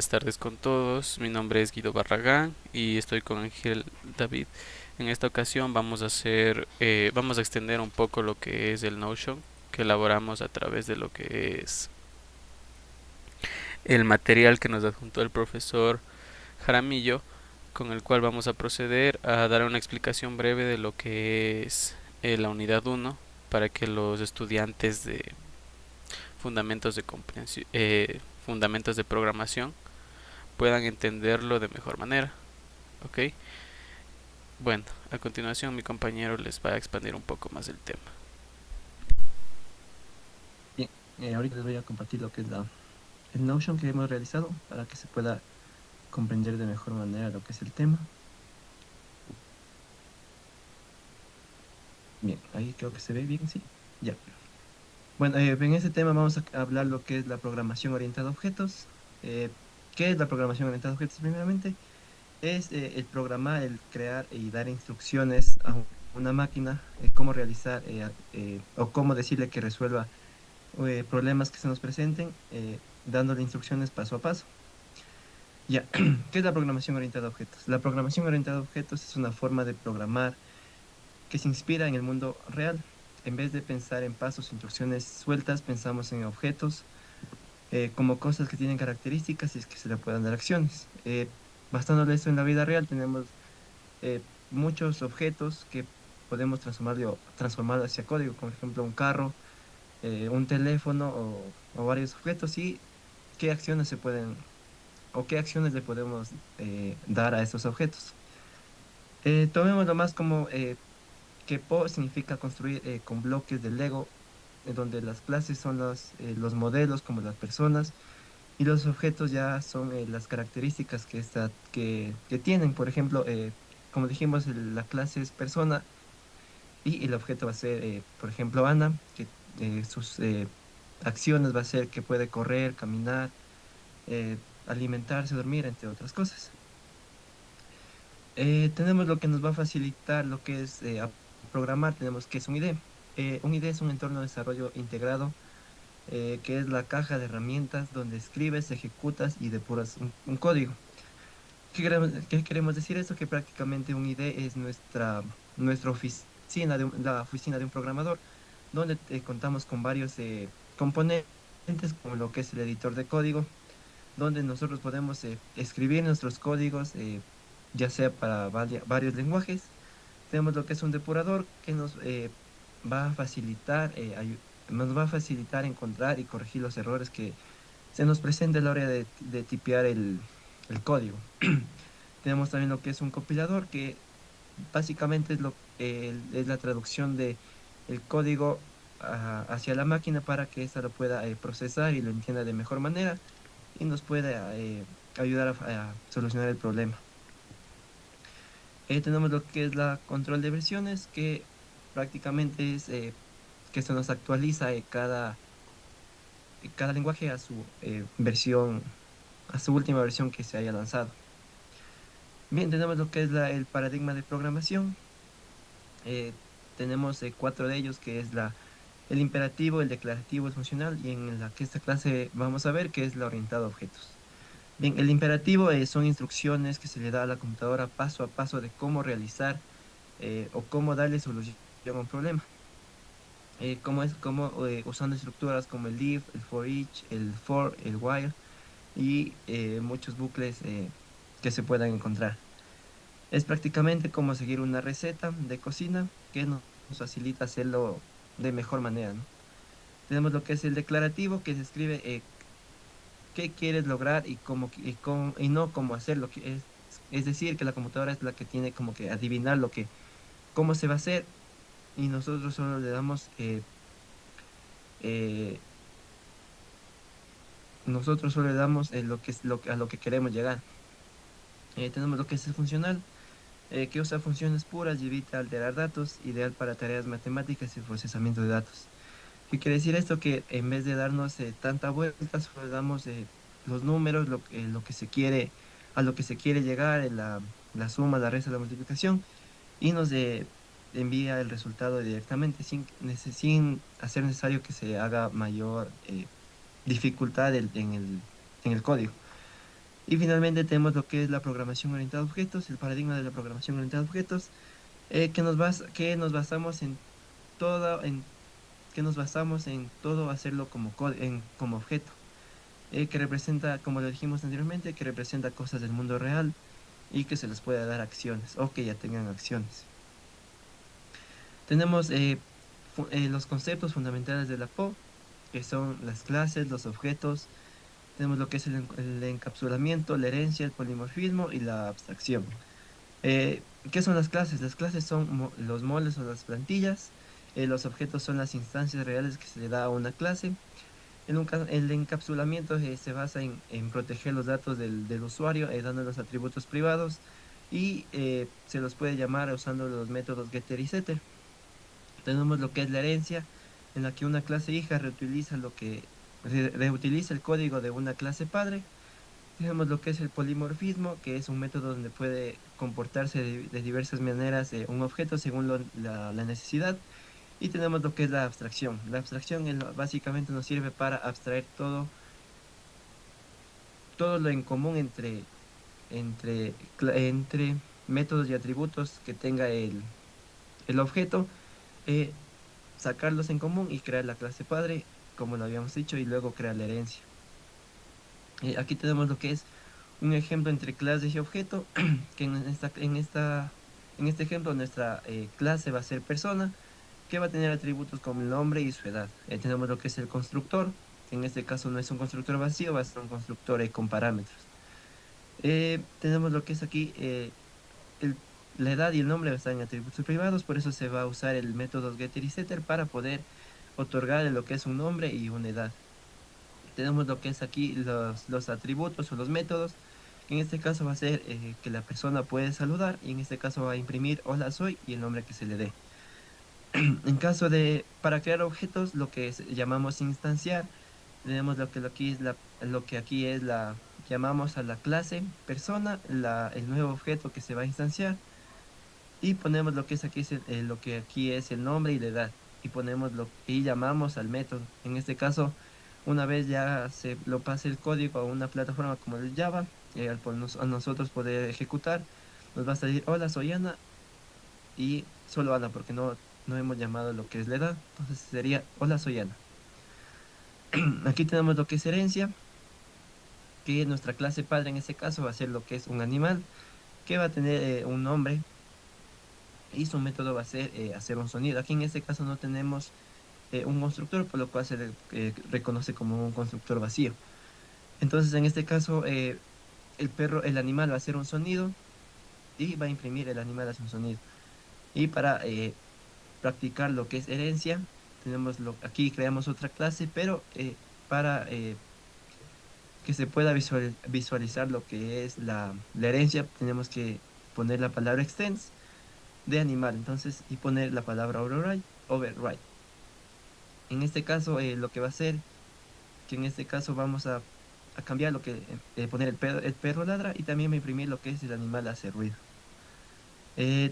tardes con todos. Mi nombre es Guido Barragán y estoy con Ángel David. En esta ocasión vamos a extender un poco lo que es el Notion que elaboramos a través de lo que es el material que nos adjuntó el profesor Jaramillo, con el cual vamos a proceder a dar una explicación breve de lo que es la unidad uno para que los estudiantes de fundamentos de programación puedan entenderlo de mejor manera. ¿Ok? Bueno, a continuación mi compañero les va a expandir un poco más el tema. Bien, ahorita les voy a compartir lo que es el Notion que hemos realizado para que se pueda comprender de mejor manera lo que es el tema. Bien, ahí creo que se ve bien, sí. Ya. Bueno, en este tema vamos a hablar lo que es la programación orientada a objetos. ¿Qué es la programación orientada a objetos? Primeramente, es el programar, el crear y dar instrucciones a una máquina, cómo realizar o cómo decirle que resuelva problemas que se nos presenten, dándole instrucciones paso a paso. Ya, ¿qué es la programación orientada a objetos? La programación orientada a objetos es una forma de programar que se inspira en el mundo real. En vez de pensar en pasos, instrucciones sueltas, pensamos en objetos como cosas que tienen características y es que se le puedan dar acciones. Basándole esto en la vida real, tenemos muchos objetos que podemos transformar hacia código, como por ejemplo un carro, un teléfono o varios objetos y qué acciones se pueden o qué acciones le podemos dar a estos objetos. Tomémoslo más como que significa construir con bloques de Lego, donde las clases son los modelos como las personas y los objetos ya son las características que tienen. Por ejemplo, como dijimos, la clase es persona y el objeto va a ser, por ejemplo, Ana, que sus acciones va a ser que puede correr, caminar, alimentarse, dormir, entre otras cosas. Tenemos lo que nos va a facilitar lo que es programar, tenemos que es un IDE. Un IDE es un entorno de desarrollo integrado, que es la caja de herramientas donde escribes, ejecutas y depuras un código. Qué queremos decir eso? Que prácticamente un IDE es nuestra oficina, la oficina de un programador, donde contamos con varios componentes, como lo que es el editor de código, donde nosotros podemos escribir nuestros códigos, ya sea para varios lenguajes. Tenemos lo que es un depurador que va a facilitar, nos va a facilitar encontrar y corregir los errores que se nos presenten a la hora de tipear el código. Tenemos también lo que es un compilador, que básicamente es la traducción de el código hacia la máquina para que ésta lo pueda procesar y lo entienda de mejor manera y nos pueda ayudar a solucionar el problema. Tenemos lo que es la control de versiones, que prácticamente es que se nos actualiza cada lenguaje a su versión, a su última versión que se haya lanzado. Bien, tenemos lo que es el paradigma de programación. Eh, Tenemos cuatro de ellos, que es el imperativo, el declarativo, el funcional, y en la que esta clase vamos a ver que es la orientada a objetos. Bien, el imperativo son instrucciones que se le da a la computadora paso a paso de cómo realizar o cómo darle solución a un problema. Usando estructuras como el if, el for each, el for, el while y muchos bucles que se puedan encontrar. Es prácticamente como seguir una receta de cocina que nos facilita hacerlo de mejor manera, ¿no? Tenemos lo que es el declarativo, que se escribe qué quieres lograr y no cómo hacerlo. Es decir, que la computadora es la que tiene como que adivinar cómo se va a hacer y nosotros solo le damos, eh, a lo que queremos llegar. Tenemos lo que es el funcional, que usa funciones puras y evita alterar datos, ideal para tareas matemáticas y procesamiento de datos. ¿Qué quiere decir esto? Que en vez de darnos tanta vuelta, solo le damos los números, lo que se quiere, a lo que se quiere llegar, la suma, la resta, la multiplicación, y nos envía el resultado directamente sin hacer necesario que se haga mayor dificultad en el código. Y finalmente tenemos lo que es la programación orientada a objetos, el paradigma de la programación orientada a objetos, que nos basamos en todo, que nos basamos en todo hacerlo como objeto, que representa, como lo dijimos anteriormente, que representa cosas del mundo real y que se les puede dar acciones o que ya tengan acciones. Tenemos los conceptos fundamentales de la PO, que son las clases, los objetos. Tenemos lo que es el encapsulamiento, la herencia, el polimorfismo y la abstracción. ¿Qué son las clases? Las clases son los moldes o las plantillas. Los objetos son las instancias reales que se le da a una clase. El encapsulamiento se basa en proteger los datos del usuario, dando los atributos privados y se los puede llamar usando los métodos getter y setter. Tenemos lo que es la herencia, en la que una clase hija reutiliza el código de una clase padre. Tenemos lo que es el polimorfismo, que es un método donde puede comportarse de diversas maneras un objeto según la necesidad. Y tenemos lo que es la abstracción. La abstracción básicamente nos sirve para abstraer todo lo en común entre métodos y atributos que tenga el objeto, eh, sacarlos en común y crear la clase padre, como lo habíamos dicho, y luego crear la herencia. Aquí tenemos lo que es un ejemplo entre clases y objeto, que en este ejemplo nuestra clase va a ser persona, que va a tener atributos como el nombre y su edad. Tenemos lo que es el constructor, que en este caso no es un constructor vacío, va a ser un constructor con parámetros. Tenemos lo que es aquí el- la edad y el nombre están en atributos privados, por eso se va a usar el método getter y setter para poder otorgarle lo que es un nombre y una edad. Tenemos lo que es aquí los atributos o los métodos, que en este caso va a ser que la persona puede saludar y en este caso va a imprimir hola soy y el nombre que se le dé. Para crear objetos, lo que llamamos instanciar, tenemos lo que aquí es llamamos a la clase persona, el nuevo objeto que se va a instanciar, y ponemos lo que es aquí, lo que aquí es el nombre y la edad, y llamamos al método. En este caso, una vez ya se lo pase el código a una plataforma como el Java, a nosotros poder ejecutar, nos va a salir, hola, soy Ana, y solo Ana, porque no hemos llamado lo que es la edad, entonces sería, hola, soy Ana. Aquí tenemos lo que es herencia, que nuestra clase padre en este caso va a ser lo que es un animal, que va a tener un nombre y su método va a ser hacer un sonido. Aquí en este caso no tenemos un constructor, por lo cual reconoce como un constructor vacío. Entonces, en este caso, el animal va a hacer un sonido y va a imprimir el animal hace un sonido. Y para practicar lo que es herencia, aquí creamos otra clase, pero para que se pueda visualizar lo que es la herencia, tenemos que poner la palabra extends de animal, entonces, y poner la palabra override. En este caso, lo que va a hacer, que en este caso vamos a cambiar poner el perro ladra y también va a imprimir lo que es el animal hace ruido.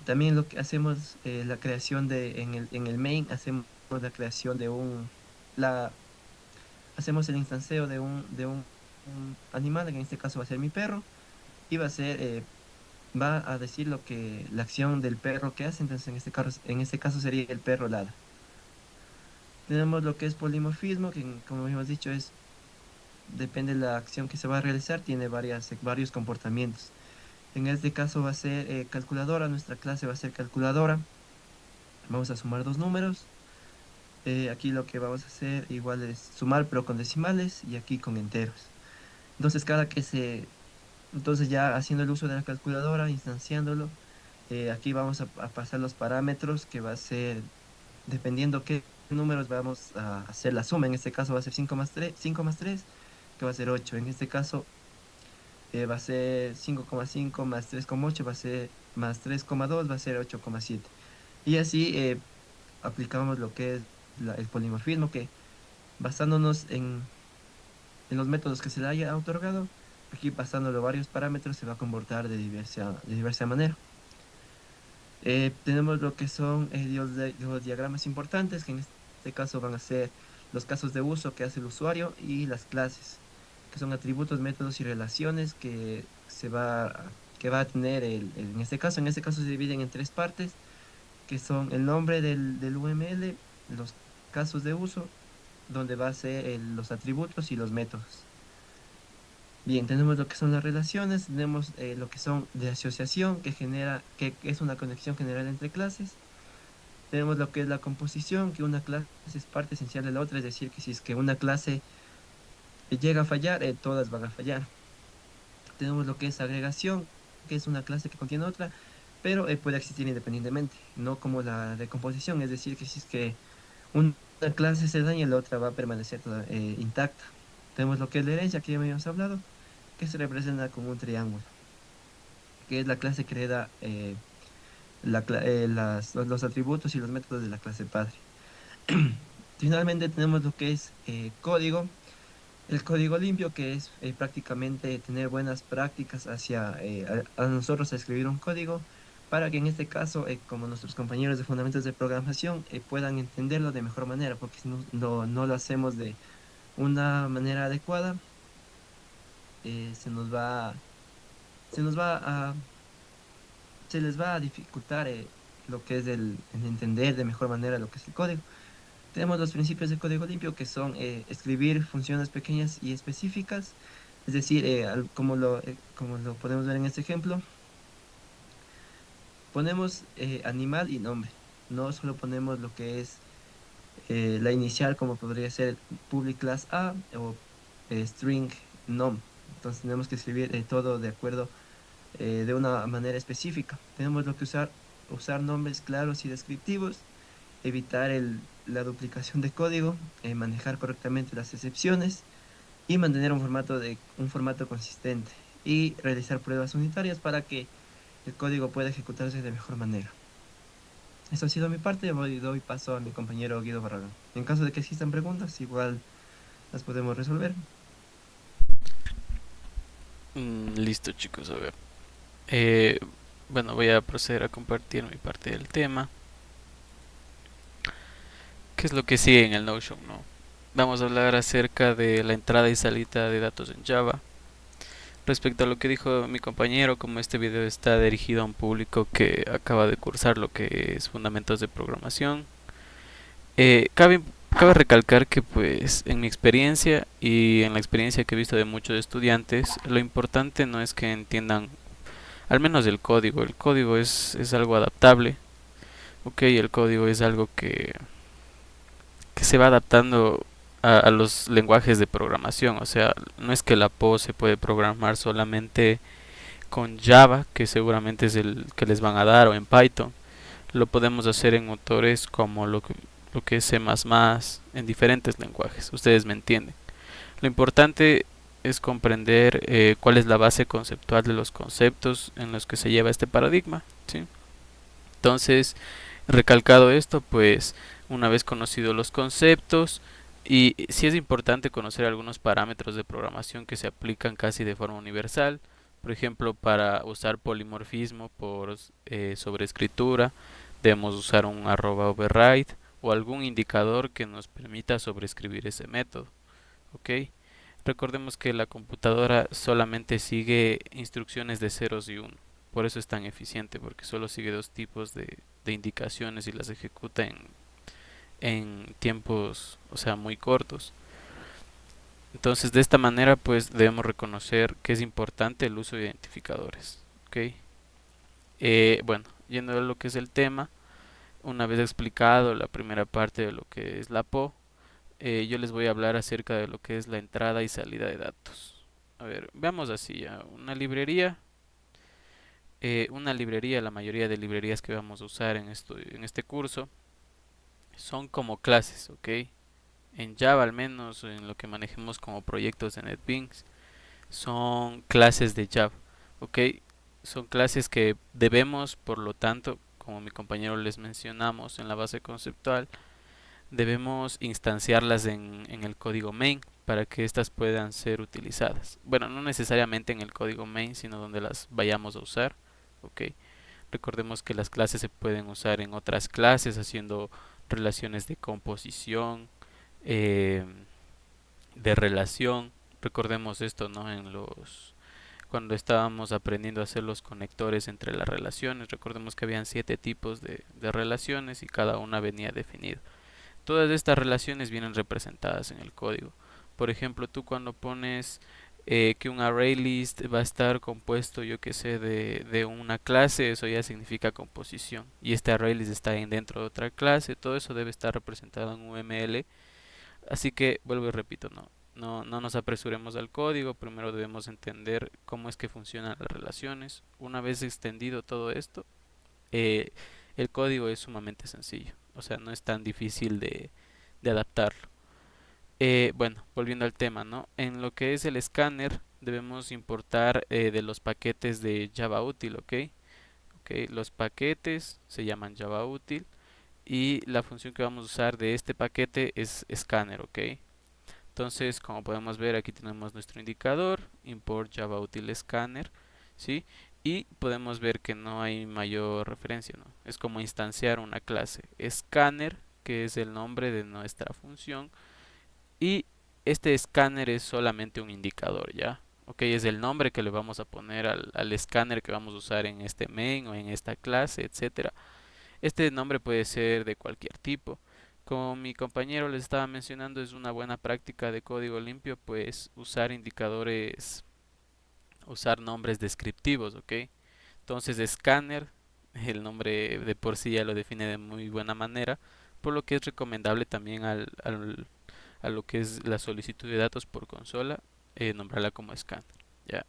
También lo que hacemos, la creación en el main, hacemos la creación la, hacemos el instanceo un animal, que en este caso va a ser mi perro, y va a decir la acción del perro que hace, entonces en este caso sería el perro ladra. Tenemos lo que es polimorfismo, que como hemos dicho depende de la acción que se va a realizar, tiene varios comportamientos. En este caso va a ser calculadora, nuestra clase va a ser calculadora. Vamos a sumar dos números. Aquí lo que vamos a hacer igual es sumar, pero con decimales y aquí con enteros. Entonces, entonces ya haciendo el uso de la calculadora, instanciándolo, aquí vamos a pasar los parámetros que va a ser, dependiendo qué números vamos a hacer la suma. En este caso va a ser 5 más 3 que va a ser 8. En este caso va a ser 5,5 más 3,8 va a ser más 3,2 va a ser 8,7. Y así aplicamos lo que es el polimorfismo, que basándonos en los métodos que se le haya otorgado, aquí pasándolo varios parámetros se va a comportar de diversa manera. Tenemos lo que son los diagramas importantes, que en este caso van a ser los casos de uso que hace el usuario y las clases. que son atributos, métodos y relaciones que va a tener en este caso se dividen en tres partes, que son el nombre del UML, los casos de uso, donde va a ser los atributos y los métodos. Bien, tenemos lo que son las relaciones, tenemos lo que son de asociación, que es una conexión general entre clases. Tenemos lo que es la composición, que una clase es parte esencial de la otra, es decir, que si es que una clase llega a fallar, todas van a fallar. Tenemos lo que es agregación, que es una clase que contiene otra, pero puede existir independientemente, no como la de composición, es decir, que si es que una clase se daña, la otra va a permanecer intacta. Tenemos lo que es la herencia, que ya habíamos hablado, que se representa como un triángulo, que es la clase que hereda los atributos y los métodos de la clase padre. Finalmente tenemos lo que es código, el código limpio, que es prácticamente tener buenas prácticas hacia a nosotros a escribir un código, para que en este caso, como nuestros compañeros de fundamentos de programación, puedan entenderlo de mejor manera, porque si no lo hacemos de una manera adecuada, se nos va, se nos va a, se les va a dificultar lo que es el entender de mejor manera lo que es el código. Tenemos los principios de código limpio, que son escribir funciones pequeñas y específicas, es decir, como lo podemos ver en este ejemplo, ponemos animal y nombre, no solo ponemos lo que es la inicial, como podría ser public class A o string nom. Entonces tenemos que escribir todo de acuerdo de una manera específica. Tenemos lo que usar nombres claros y descriptivos, evitar la duplicación de código, manejar correctamente las excepciones y mantener un formato consistente y realizar pruebas unitarias para que el código pueda ejecutarse de mejor manera. Eso ha sido mi parte, doy paso a mi compañero Guido Barragán. En caso de que existan preguntas, igual las podemos resolver. Listo, chicos, a ver. Eh, bueno, voy a proceder a compartir mi parte del tema. ¿Qué es lo que sigue en el Notion, no? Vamos a hablar acerca de la entrada y salida de datos en Java. Respecto a lo que dijo mi compañero, como este video está dirigido a un público que acaba de cursar lo que es fundamentos de programación, cabe recalcar que pues en mi experiencia y en la experiencia que he visto de muchos estudiantes, lo importante no es que entiendan al menos el código es algo adaptable, ok, el código es algo que se va adaptando a los lenguajes de programación, o sea, no es que la PO se puede programar solamente con Java, que seguramente es el que les van a dar, o en Python. Lo podemos hacer en motores como lo que es C++, en diferentes lenguajes, ustedes me entienden. Lo importante es comprender cuál es la base conceptual de los conceptos en los que se lleva este paradigma, ¿sí? Entonces, recalcado esto, pues una vez conocidos los conceptos, y sí es importante conocer algunos parámetros de programación que se aplican casi de forma universal, por ejemplo, para usar polimorfismo por sobreescritura, debemos usar un @override o algún indicador que nos permita sobreescribir ese método, ¿ok? Recordemos que la computadora solamente sigue instrucciones de ceros y uno. Por eso es tan eficiente, porque solo sigue dos tipos de indicaciones y las ejecuta en tiempos, o sea, muy cortos. Entonces, de esta manera, pues debemos reconocer que es importante el uso de identificadores. ¿Ok? Bueno, yendo a lo que es el tema, una vez explicado la primera parte de lo que es la PO, yo les voy a hablar acerca de lo que es la entrada y salida de datos. A ver, veamos así ya. Una librería, la mayoría de librerías que vamos a usar en este curso son como clases, ¿ok? En Java al menos, en lo que manejemos como proyectos de NetBeans, son clases de Java, ¿ok? Son clases que debemos, por lo tanto, como mi compañero les mencionamos en la base conceptual, debemos instanciarlas en el código main para que éstas puedan ser utilizadas. Bueno, no necesariamente en el código main, sino donde las vayamos a usar. ¿Ok? Recordemos que las clases se pueden usar en otras clases haciendo relaciones de composición, eh, de relación. Recordemos esto, ¿no? Cuando estábamos aprendiendo a hacer los conectores entre las relaciones, recordemos que habían 7 tipos de relaciones y cada una venía definida. Todas estas relaciones vienen representadas en el código. Por ejemplo, tú cuando pones que un array list va a estar compuesto, yo que sé, de una clase, eso ya significa composición. Y este array list está dentro de otra clase, todo eso debe estar representado en UML. Así que vuelvo y repito, no nos apresuremos al código, primero debemos entender cómo es que funcionan las relaciones. Una vez extendido todo esto, eh, el código es sumamente sencillo, o sea, no es tan difícil de adaptarlo. Bueno, volviendo al tema, ¿no? En lo que es el escáner, debemos importar de los paquetes de Java Util, ¿ok? Ok, los paquetes se llaman Java Util y la función que vamos a usar de este paquete es scanner, ¿ok? Entonces, como podemos ver, aquí tenemos nuestro indicador, import Java Util Scanner, ¿sí? Y podemos ver que no hay mayor referencia, ¿no? Es como instanciar una clase scanner, que es el nombre de nuestra función, y este escáner es solamente un indicador, ¿ya? Ok, es el nombre que le vamos a poner al escáner que vamos a usar en este main o en esta clase, etcétera. Este nombre puede ser de cualquier tipo. Como mi compañero les estaba mencionando, es una buena práctica de código limpio, pues usar indicadores, usar nombres descriptivos, ¿ok? Entonces, scanner, el nombre de por sí ya lo define de muy buena manera, por lo que es recomendable también a lo que es la solicitud de datos por consola, nombrarla como scanner, ¿ya?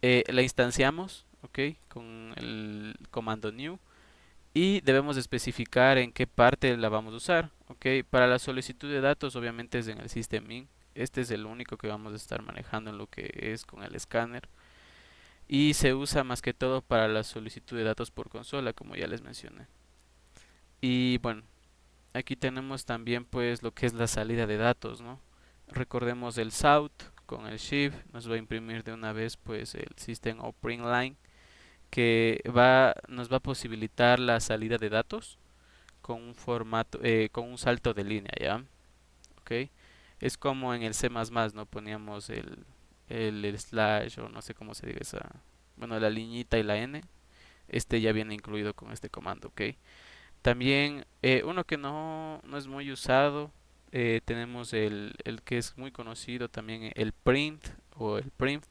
La instanciamos, ¿ok? Con el comando new y debemos especificar en qué parte la vamos a usar, ¿ok? Para la solicitud de datos obviamente es en el system in. Este es el único que vamos a estar manejando en lo que es con el escáner y se usa más que todo para la solicitud de datos por consola, como ya les mencioné. Y bueno, aquí tenemos también pues lo que es la salida de datos, ¿no? Recordemos el south con el shift nos va a imprimir de una vez pues el system out print line que nos va a posibilitar la salida de datos con un formato, con un salto de línea, ¿ya? ¿Ok? Es como en el C++, ¿no? Poníamos el slash o no sé cómo se diga esa, bueno, la liñita y la n. Este ya viene incluido con este comando, ¿ok? También uno que no es muy usado, tenemos el que es muy conocido también, el print o el print,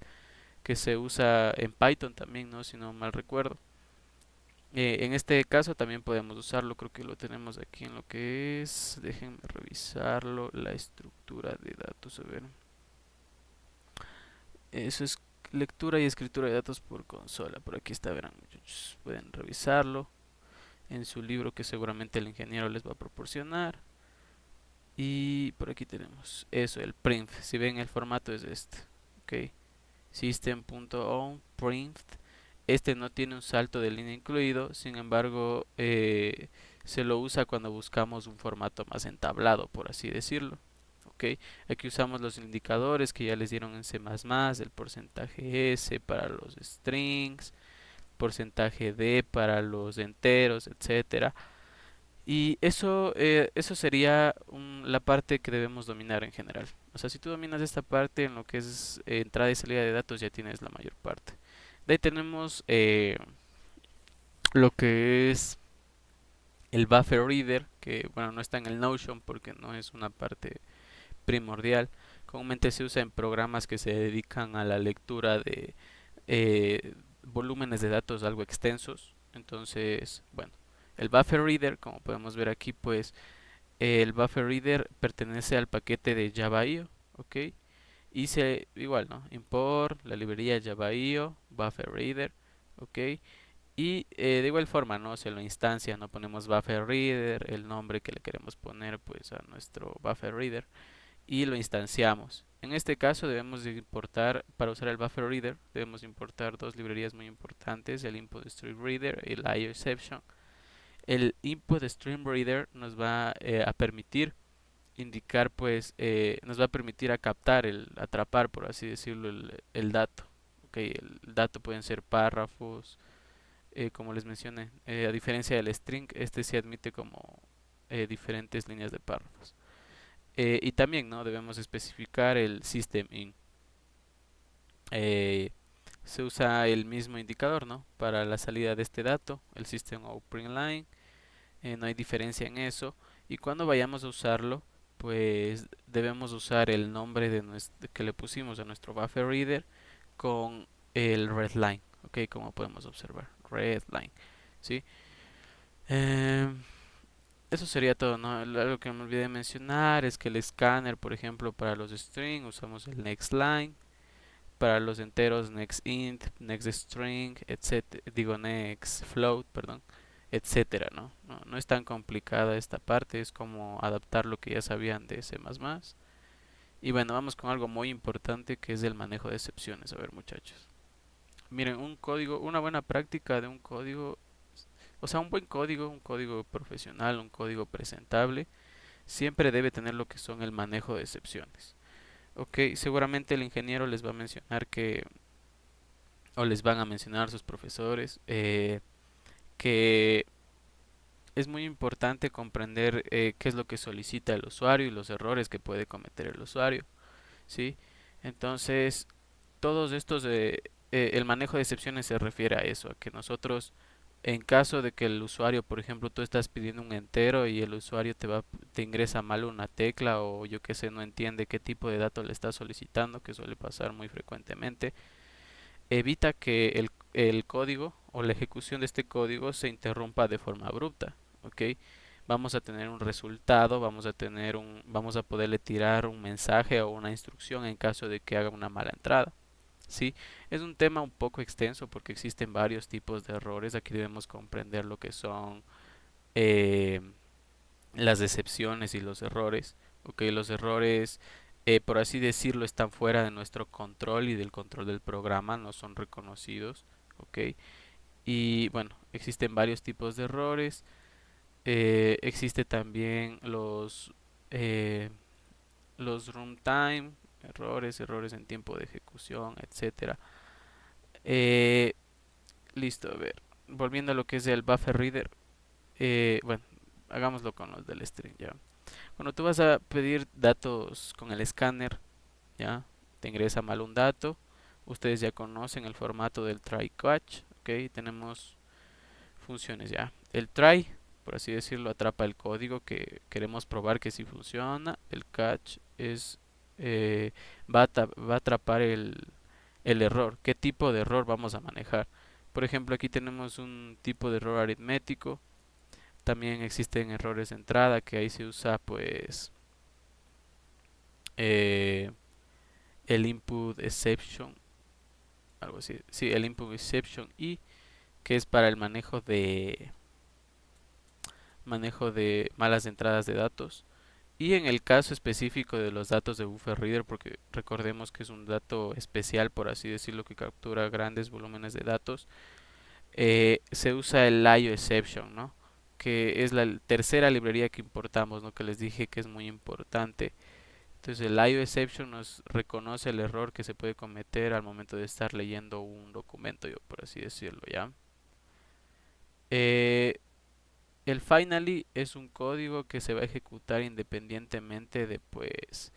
que se usa en Python también, ¿no? Si no mal recuerdo. En este caso también podemos usarlo, creo que lo tenemos aquí en lo que es, déjenme revisarlo, la estructura de datos, a ver. Eso es lectura y escritura de datos por consola, por aquí está, verán muchachos, pueden revisarlo en su libro que seguramente el ingeniero les va a proporcionar. Y por aquí tenemos eso, el print, si ven el formato es este, ok, system.on print. Este no tiene un salto de línea incluido, sin embargo, se lo usa cuando buscamos un formato más entablado, por así decirlo. ¿Ok? Aquí usamos los indicadores que ya les dieron en C++, el porcentaje S para los strings, porcentaje D para los enteros, etcétera. Y eso sería la parte que debemos dominar en general. O sea, si tú dominas esta parte en lo que es entrada y salida de datos, ya tienes la mayor parte. De ahí tenemos lo que es el buffer reader, que bueno, no está en el Notion porque no es una parte primordial. Comúnmente se usa en programas que se dedican a la lectura de volúmenes de datos algo extensos. Entonces, bueno, el buffer reader, como podemos ver aquí, pues el buffer reader pertenece al paquete de Java.io, ¿ok? Y igual, ¿no? Import la librería Java.io, buffer reader, ¿ok? Y de igual forma, ¿no? Se lo instancia, no ponemos buffer reader, el nombre que le queremos poner pues a nuestro buffer reader y lo instanciamos. En este caso debemos de importar, para usar el buffer reader, debemos importar dos librerías muy importantes, el input stream reader y el IOException. El input stream reader nos va a permitir indicar pues nos va a permitir a captar atrapar por así decirlo el dato. Okay, el dato pueden ser párrafos, como les mencioné, a diferencia del string, este se admite como diferentes líneas de párrafos. Y también no debemos especificar el system in. eh, se usa el mismo indicador, ¿no? Para la salida de este dato, el System Out Print Line, no hay diferencia en eso. Y cuando vayamos a usarlo, pues debemos usar el nombre que le pusimos a nuestro buffer reader con el red line, ok, como podemos observar, red line, ¿sí? Eh, Eso sería todo, ¿no? Algo que me olvidé de mencionar es que el escáner, por ejemplo, para los string usamos el next line, para los enteros next int, next string, etcétera, digo next float, perdón, etcétera, ¿no? No es tan complicada esta parte, es como adaptar lo que ya sabían de C++. Y bueno, vamos con algo muy importante que es el manejo de excepciones. A ver, muchachos. Miren, un código, una buena práctica de un código, o sea, un código profesional, un código presentable, siempre debe tener lo que son el manejo de excepciones. Ok, seguramente el ingeniero les va a mencionar o les van a mencionar sus profesores, que es muy importante comprender qué es lo que solicita el usuario y los errores que puede cometer el usuario, ¿sí? Entonces, todos estos, el manejo de excepciones se refiere a eso, a que nosotros, en caso de que el usuario, por ejemplo, tú estás pidiendo un entero y el usuario te ingresa mal una tecla o yo qué sé, no entiende qué tipo de dato le está solicitando, que suele pasar muy frecuentemente, evita que el código o la ejecución de este código se interrumpa de forma abrupta, ¿ok? Vamos a tener un resultado, vamos a poderle tirar un mensaje o una instrucción en caso de que haga una mala entrada. Sí, es un tema un poco extenso porque existen varios tipos de errores. Aquí debemos comprender lo que son eh, las excepciones y los errores. Ok, los errores, por así decirlo, están fuera de nuestro control y del control del programa, no son reconocidos. Ok, y bueno, existen varios tipos de errores. Existe también eh, los runtime, errores en tiempo de ejecución, etcétera. Eh, Listo, a ver. Volviendo a lo que es el buffer reader. Bueno, hagámoslo con los del string, ya. Cuando tú vas a pedir datos con el escáner, ya, te ingresa mal un dato. Ustedes ya conocen el formato del try catch, ok. Tenemos funciones ya. El try, por así decirlo, atrapa el código que queremos probar que sí funciona. El catch eh, va a atrapar el error. ¿Qué tipo de error vamos a manejar? Por ejemplo, aquí tenemos un tipo de error aritmético. También existen errores de entrada que ahí se usa pues eh, el input exception, algo así. Sí, el input exception y que es para el manejo de malas entradas de datos. Y en el caso específico de los datos de Buffer Reader, porque recordemos que es un dato especial, por así decirlo, que captura grandes volúmenes de datos, se usa el IO Exception, ¿no? Que es la tercera librería que importamos, ¿no? Que les dije que es muy importante. Entonces el IO Exception nos reconoce el error que se puede cometer al momento de estar leyendo un documento, yo por así decirlo, ¿ya? Eh, el finally es un código que se va a ejecutar independientemente de pues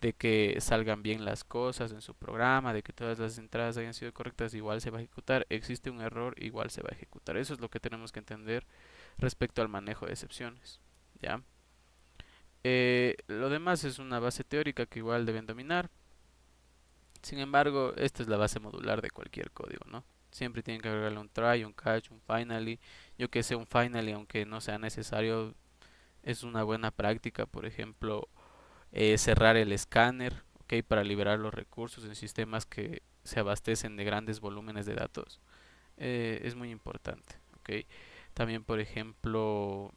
de que salgan bien las cosas en su programa, de que todas las entradas hayan sido correctas, igual se va a ejecutar. Existe un error, igual se va a ejecutar. Eso es lo que tenemos que entender respecto al manejo de excepciones. ¿Ya? Lo demás es una base teórica que igual deben dominar. Sin embargo, esta es la base modular de cualquier código, ¿no? Siempre tienen que agregarle un try, un catch, un finally. Yo que sé, un finally, aunque no sea necesario, es una buena práctica. Por ejemplo, cerrar el escáner, ¿ok? Para liberar los recursos en sistemas que se abastecen de grandes volúmenes de datos. Es muy importante, ¿ok? También, por ejemplo,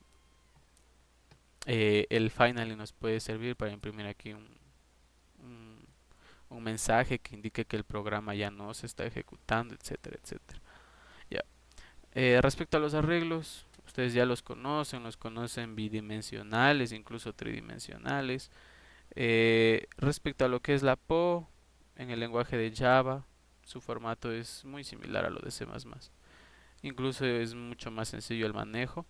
el finally nos puede servir para imprimir aquí un, un mensaje que indique que el programa ya no se está ejecutando, etcétera, etcétera. Ya. Respecto a los arreglos, ustedes ya los conocen bidimensionales, incluso tridimensionales. Respecto a lo que es la PO, en el lenguaje de Java, su formato es muy similar a lo de C++. Incluso es mucho más sencillo el manejo.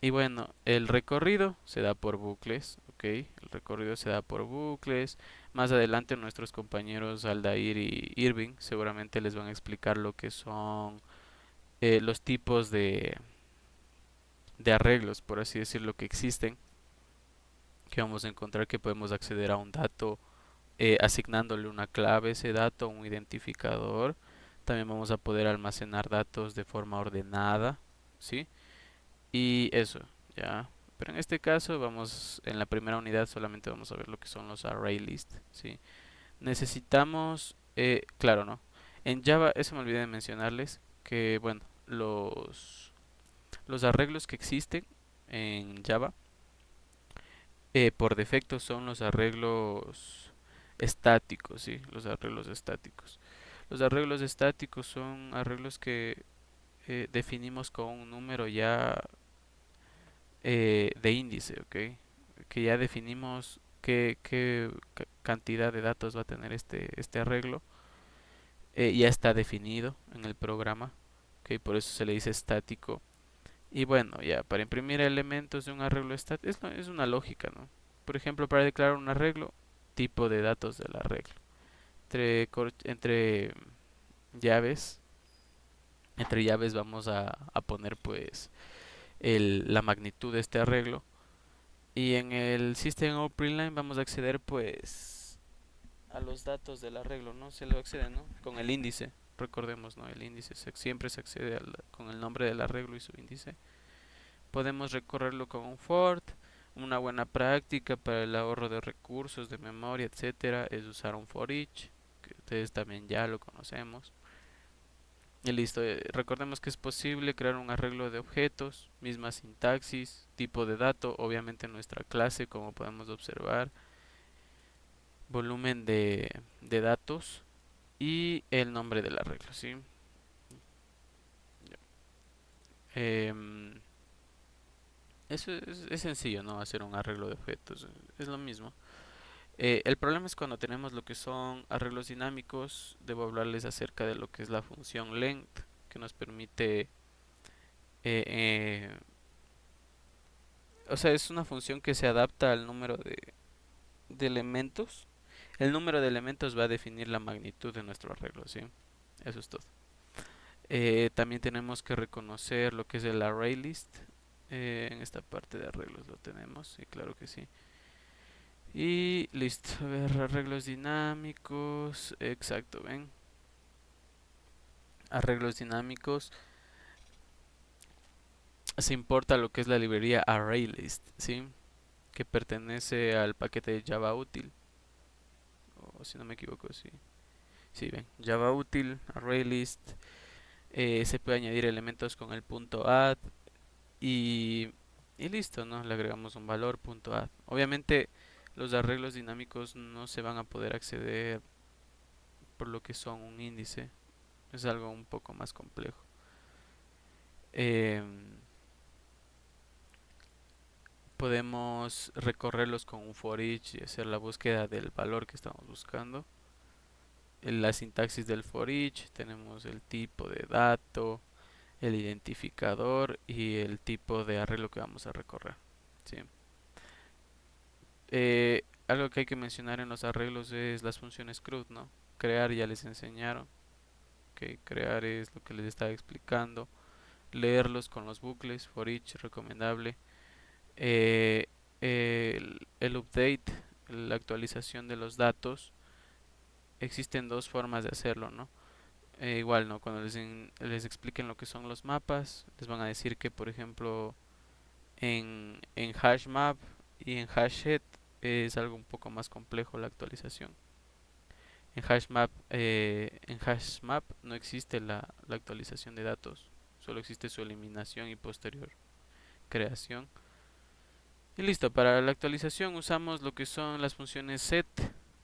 Y bueno, el recorrido se da por bucles, ¿ok? El recorrido se da por bucles. Más adelante nuestros compañeros Aldair y Irving seguramente les van a explicar lo que son los tipos de arreglos, por así decirlo, que existen, que vamos a encontrar que podemos acceder a un dato asignándole una clave a ese dato, un identificador. También vamos a poder almacenar datos de forma ordenada, ¿sí? Y eso, ya. Pero en este caso vamos, en la primera unidad solamente vamos a ver lo que son los array list, ¿sí? Necesitamos, claro, ¿no? En Java, eso me olvidé de mencionarles, que bueno, los arreglos que existen en Java por defecto son los arreglos estáticos, ¿sí? Los arreglos estáticos. Los arreglos estáticos son arreglos que definimos con un número ya de índice, ¿ok? Que ya definimos qué cantidad de datos va a tener este arreglo. Ya está definido en el programa, ¿ok? Por eso se le dice estático. Y bueno, ya para imprimir elementos de un arreglo estático es una lógica, ¿no? Por ejemplo, para declarar un arreglo, tipo de datos del arreglo. Entre llaves, entre llaves vamos a poner pues la magnitud de este arreglo. Y en el System Out Line vamos a acceder pues a los datos del arreglo, ¿no? Se lo accede, ¿no? Con el índice. Recordemos, ¿no? El índice siempre se accede con el nombre del arreglo y su índice. Podemos recorrerlo con un for. Una buena práctica para el ahorro de recursos, de memoria, etcétera, es usar un for each, que ustedes también ya lo conocemos. Y listo, recordemos que es posible crear un arreglo de objetos, misma sintaxis, tipo de dato, obviamente nuestra clase, como podemos observar, volumen de datos y el nombre del arreglo, ¿sí? Em, Eso es sencillo, ¿no? Hacer un arreglo de objetos, es lo mismo. El problema es cuando tenemos lo que son arreglos dinámicos. Debo hablarles acerca de lo que es la función length, que nos permite, eh, o sea, es una función que se adapta al número de elementos. El número de elementos va a definir la magnitud de nuestro arreglo, ¿sí? Eso es todo. También tenemos que reconocer lo que es el array list. En esta parte de arreglos lo tenemos, sí, claro que sí. Y listo, a ver, arreglos dinámicos, exacto, ven. Arreglos dinámicos, se importa lo que es la librería ArrayList, ¿sí? Que pertenece al paquete de Java Util, o si no me equivoco, sí. Sí, ven, Java Util, ArrayList, se puede añadir elementos con el punto add y, y listo, ¿no? Le agregamos un valor punto add. Obviamente los arreglos dinámicos no se van a poder acceder por lo que son un índice, es algo un poco más complejo. Em, Podemos recorrerlos con un for each y hacer la búsqueda del valor que estamos buscando. En la sintaxis del for each tenemos el tipo de dato, el identificador y el tipo de arreglo que vamos a recorrer. ¿Sí? Algo que hay que mencionar en los arreglos es las funciones CRUD, ¿no? Crear ya les enseñaron. Que crear es lo que les estaba explicando. Leerlos con los bucles, for each, recomendable. eh, el update, la actualización de los datos, existen dos formas de hacerlo, ¿no? Igual, ¿no? Cuando les expliquen lo que son los mapas, les van a decir que, por ejemplo, en HashMap y en Hashed es algo un poco más complejo la actualización. En HashMap no existe la actualización de datos, solo existe su eliminación y posterior creación. Y listo, para la actualización usamos lo que son las funciones set,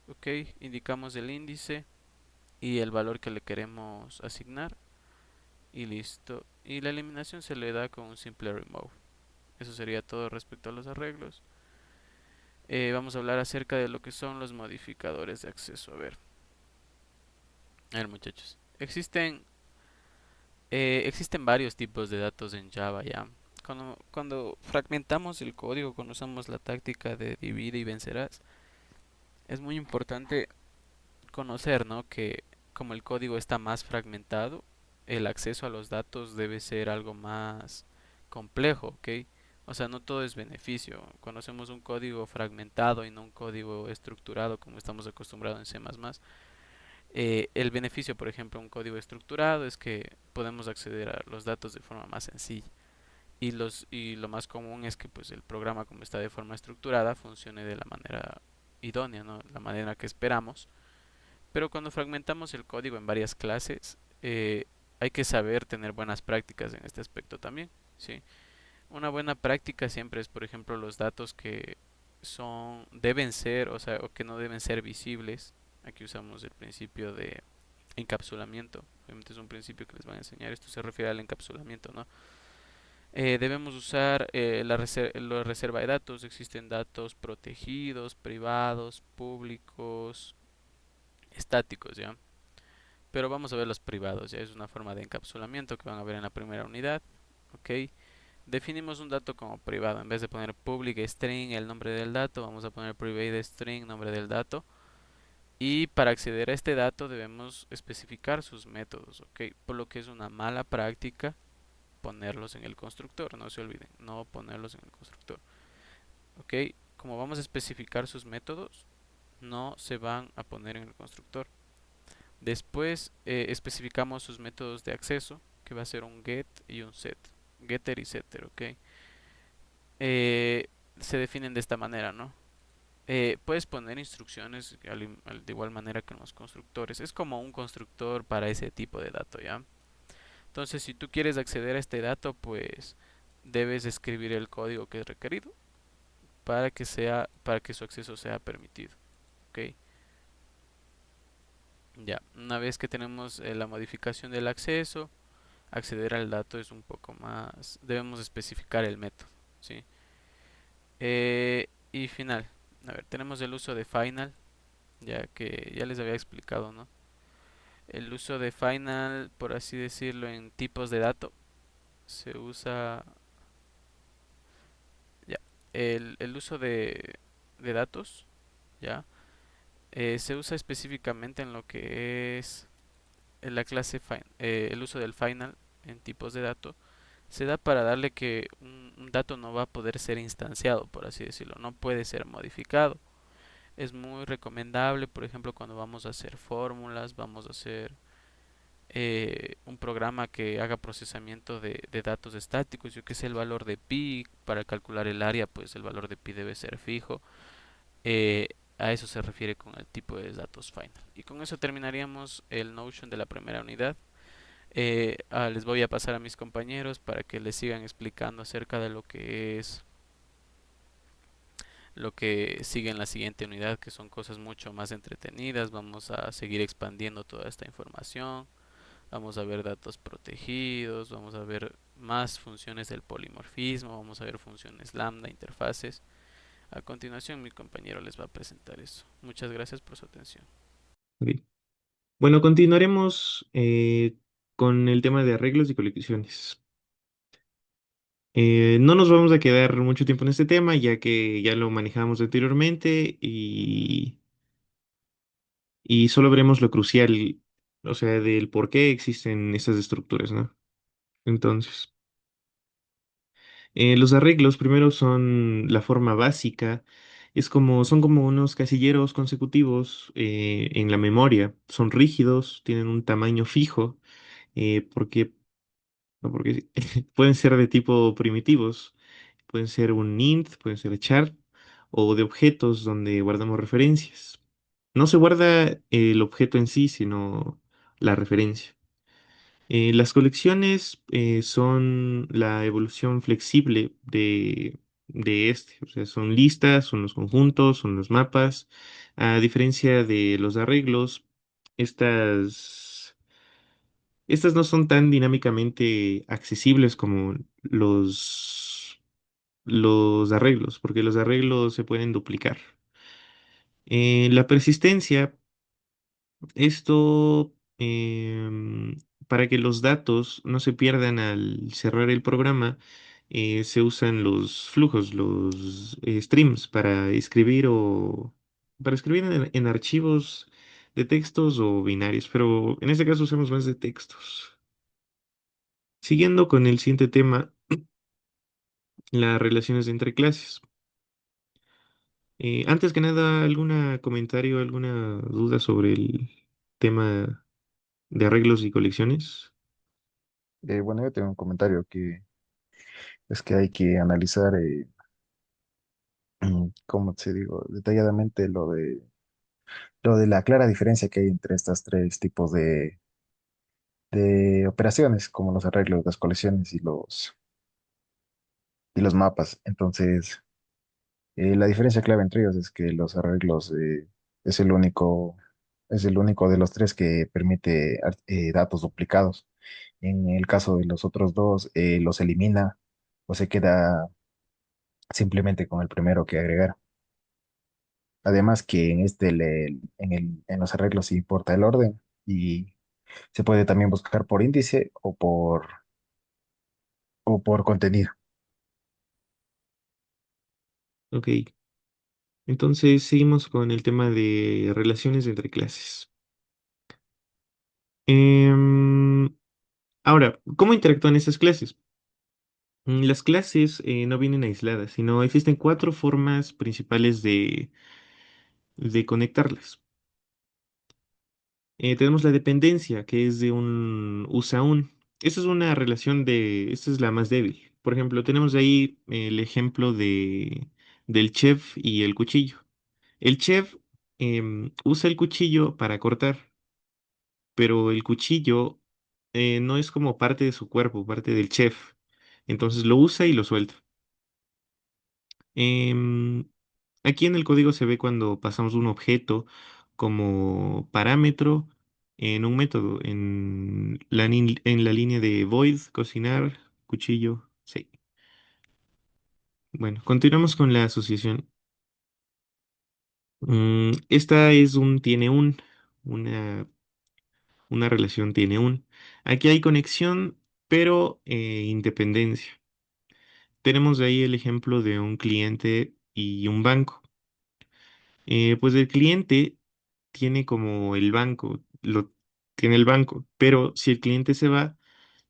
ok, indicamos el índice y el valor que le queremos asignar y listo. Y la eliminación se le da con un simple remove. Eso sería todo respecto a los arreglos. Vamos a hablar acerca de lo que son los modificadores de acceso. A ver muchachos, existen varios tipos de datos en Java ya. Cuando fragmentamos el código, cuando usamos la táctica de divide y vencerás, es muy importante conocer, ¿no? Que como el código está más fragmentado, el acceso a los datos debe ser algo más complejo, ¿ok? O sea, no todo es beneficio. Conocemos un código fragmentado y no un código estructurado como estamos acostumbrados en C++. El beneficio, por ejemplo, de un código estructurado es que podemos acceder a los datos de forma más sencilla. Y lo más común es que pues el programa como está de forma estructurada funcione de la manera idónea, ¿no? La manera que esperamos. Pero cuando fragmentamos el código en varias clases, hay que saber tener buenas prácticas en este aspecto también, ¿sí? Una buena práctica siempre es, por ejemplo, los datos que deben ser, o sea, o que no deben ser visibles. Aquí usamos el principio de encapsulamiento. Obviamente es un principio que les van a enseñar. Esto se refiere al encapsulamiento, ¿no? Debemos usar la reserva de datos. Existen datos protegidos, privados, públicos, estáticos, ¿ya? Pero vamos a ver los privados, ya es una forma de encapsulamiento que van a ver en la primera unidad. Ok, definimos un dato como privado. En vez de poner public string, el nombre del dato, vamos a poner private string, nombre del dato. Y para acceder a este dato debemos especificar sus métodos, ok. Por lo que es una mala práctica ponerlos en el constructor, no se olviden, no ponerlos en el constructor, ok. Como vamos a especificar sus métodos, no se van a poner en el constructor. Después especificamos sus métodos de acceso, que va a ser un get y un set, getter y setter, ok. Eh, Se definen de esta manera, ¿no? Puedes poner instrucciones de igual manera que en los constructores. Es como un constructor para ese tipo de dato, ¿ya? Entonces, si tú quieres acceder a este dato, pues debes escribir el código que es requerido para que su acceso sea permitido, ¿ok? Ya, una vez que tenemos la modificación del acceso, acceder al dato es un poco más, debemos especificar el método, ¿sí? Y final, a ver, tenemos el uso de final, ya que ya les había explicado, ¿no? El uso de final, por así decirlo, en tipos de dato, se usa, ya, el uso de datos, ya, se usa específicamente en lo que es en la clase el uso del final en tipos de dato se da para darle que un dato no va a poder ser instanciado, por así decirlo, no puede ser modificado. Es muy recomendable, por ejemplo, cuando vamos a hacer fórmulas, vamos a hacer un programa que haga procesamiento de datos estáticos, yo que sé, el valor de pi, para calcular el área, pues el valor de pi debe ser fijo. Eh, a eso se refiere con el tipo de datos final. Y con eso terminaríamos el Notion de la primera unidad. Les voy a pasar a mis compañeros para que les sigan explicando acerca de lo que sigue en la siguiente unidad, que son cosas mucho más entretenidas. Vamos a seguir expandiendo toda esta información. Vamos a ver datos protegidos, vamos a ver más funciones del polimorfismo, vamos a ver funciones lambda, interfaces. A continuación, mi compañero les va a presentar eso. Muchas gracias por su atención. Ok. Bueno, continuaremos con el tema de arreglos y colisiones. No nos vamos a quedar mucho tiempo en este tema, ya que ya lo manejamos anteriormente y solo veremos lo crucial, o sea, del por qué existen estas estructuras, ¿no? Entonces, los arreglos primero son la forma básica, son como unos casilleros consecutivos en la memoria, son rígidos, tienen un tamaño fijo, porque no, porque pueden ser de tipo primitivos, pueden ser un int, pueden ser char, o de objetos donde guardamos referencias. No se guarda el objeto en sí, sino la referencia. Las colecciones son la evolución flexible de este, o sea, son listas, son los conjuntos, son los mapas. A diferencia de los arreglos, estas estas no son tan dinámicamente accesibles como los arreglos, porque los arreglos se pueden duplicar. La persistencia, esto para que los datos no se pierdan al cerrar el programa, se usan los flujos, los streams para escribir o para escribir en archivos de textos o binarios, pero en este caso usamos más de textos. Siguiendo con el siguiente tema, las relaciones entre clases. Antes que nada, ¿algún comentario, alguna duda sobre el tema de arreglos y colecciones? Bueno, yo tengo un comentario que es que hay que analizar, ¿cómo se digo? Detalladamente lo de la clara diferencia que hay entre estos tres tipos de operaciones, como los arreglos, las colecciones y los mapas. Entonces, la diferencia clave entre ellos es que los arreglos es es el único de los tres que permite datos duplicados. En el caso de los otros dos, los elimina o se queda simplemente con el primero que agregar. Además que en en los arreglos se importa el orden y se puede también buscar por índice o por contenido. Ok, entonces seguimos con el tema de relaciones entre clases. Em, Ahora, ¿cómo interactúan estas clases? Las clases no vienen aisladas, sino existen cuatro formas principales de conectarlas. Tenemos la dependencia, que es de un usa un. Esa es una relación esta es la más débil. Por ejemplo, tenemos ahí el ejemplo del chef y el cuchillo. El chef usa el cuchillo para cortar, pero el cuchillo no es como parte de su cuerpo, parte del chef. Entonces lo usa y lo suelta. Em, Aquí en el código se ve cuando pasamos un objeto como parámetro en un método, en la línea de void, cocinar, cuchillo. Sí. Bueno, continuamos con la asociación. Esta es una, una relación tiene un. Aquí hay conexión, pero independencia. Tenemos de ahí el ejemplo de un cliente y un banco. Pues el cliente tiene como el banco, lo tiene el banco, pero si el cliente se va,